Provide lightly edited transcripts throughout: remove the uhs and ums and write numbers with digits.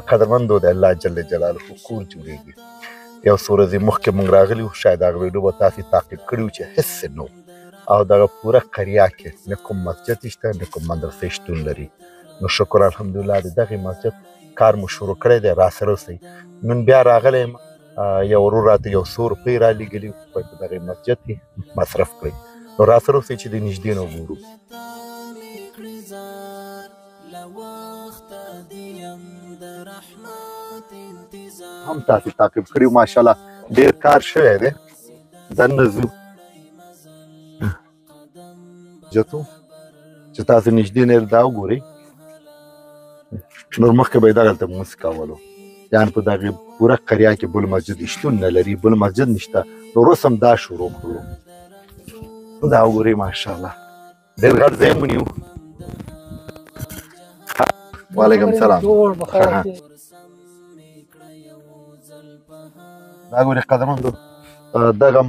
قدرمندو د الله جل جلاله کور جوړېږي. یو څو ورځې مخکې موږ راغلي وو، شاید هغه ویډیو به تاسې تعقیب کړي وو چې هېڅ نه و، او دغه پوره قریه کې نه کوم مسجد شته نه کوم مدرسې شتون لري. نو شکر الحمدلله د دغې مسجد کار مو شروع کړی دی. راسره اوسئ. نن بیا راغلی یم، یو ورور راته یو څو روپۍ رالېږلي وو په دغې مسجد کې مصرف کړئ. نو راسره اوسئ چې د نږدې نه وګورو. هم تاسې تعقیب کړي وو، ماشاءالله ډېر کار شوی دی. دننه ځو جتو چې تاسې نږدې نه دا وګورئ. نور مخکې به یې دغلته مونځ کولو، یعنې په دغې پوره قریه کې بل مسجد شتون نه لري، بل مسجد نشته. نو اوس هم دا شروع کړو. دا وګورئ ماشاءالله ډېر غټ ځای مو نیو. وعلیکم سلام. دا ګورئ قدرمندو دغه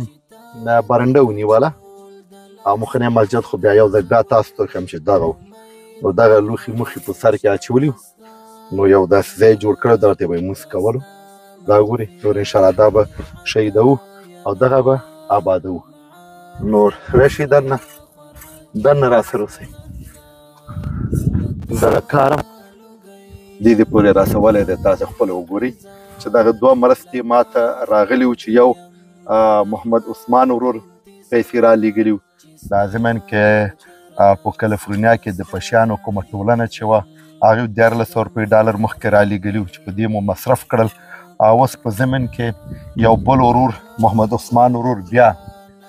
برنډه ونیوله او مخنی مسجد خو بیا یو ځل بیا تاسو ته ښیم چې دغه و. نو دغه لوښي موښي په سر کې اچولي وو، نو یو داسې ځای جوړ کړی، دغلته به یې مونځ کولو. دا ګورئ نور انشاءالله دا به شهیدوو او دغه به آبادوو. نور راشئ دننه راسره اوسئ. دغه کار هم دې پورې رسولی دی. تاسې خپله وګورئ چې دغه دوه مرستې ما ته راغلي وو چې یو محمد عثمان ورور پیسې رالېږلي وو. دا ضمن کې په کلیفورنیا کې د پشیانو کومه ټولنه چې وه هغوی 1400 روپۍ ډالر مخکې رالېږلي وو چې په دې مو مصرف کړل. اوس په ضمن کې یو بل ورور محمد عثمان ورور بیا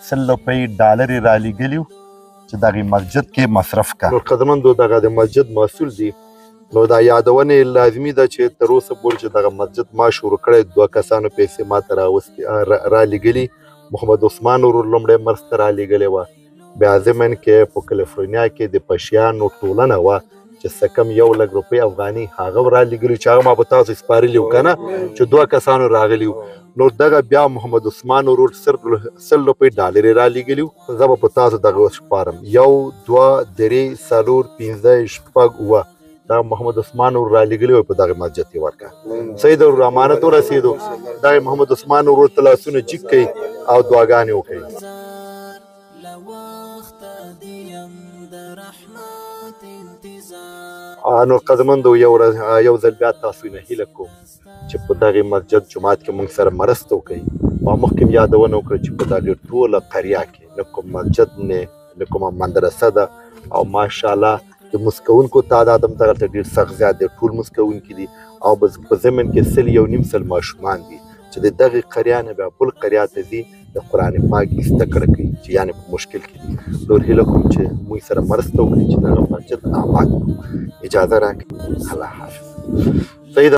100 روپۍ ډالر یې رالېږلي وو چې دغې مسجد کې مصرف کړه. نور قدرمندو دغه د مسجد مسؤل دی، نو دا یادونه یې لازمي ده چې تر اوسه پورې چې دغه مسجد ما شروع کړی، 2 کسانو پیسې ما ته رالېږلي. محمد عثمان ورور لومړی مرسته رالېږلې وه، بیا ضمن کې په کلیفورنیا کې د پشیانو ټولنه وه چې څه کم 1,00,000 روپۍ افغاني هغه رالېږلي چې هغه ما په تاسو سپارلي وو که نه چې 2 کسانو راغلي وو. نو دغه بیا محمد عثمان ورور 100 روپۍ ډالر یې رالېږلي وو. زه به په تاسو دغه وسپارم. 1 2 3 4 5 6 7 دا محمد عثمان ورور رالېږلي وو، په دغه مسجد کې ورکړه. سید ورور امانت ورسېدو. دغه محمد عثمان ورور ته لاسونه جګ کړئ او دعاګانې وکړئ. نو قدرمندو یو ځل بیا تاسو نه هیله کوم چې په دغې مسجد جومات کې موږ سره مرسته وکړئ. ما مخکې م یادونه وکړه چې په دغې ټوله قریه کې نه کوم مسجد نه کومه مدرسه ده، او ماشاءالله د مونځ کوونکو تعداد هم دغلته ډېر سخت زیات دی، ټول مونځ کوونکي دي، او په ضمن کې 100 ماشومان دي چې د دغې قریه نه بیا بل قریه ته ځي د قرآن پاک زده کړه کوي چې یعنې په مشکل کې دي. نور هیله کوم چې موږ سره مرسته وکړي چې دغه مسجد آباد کړو. اجازه راکړئ. الله حافظ. صحیح ده.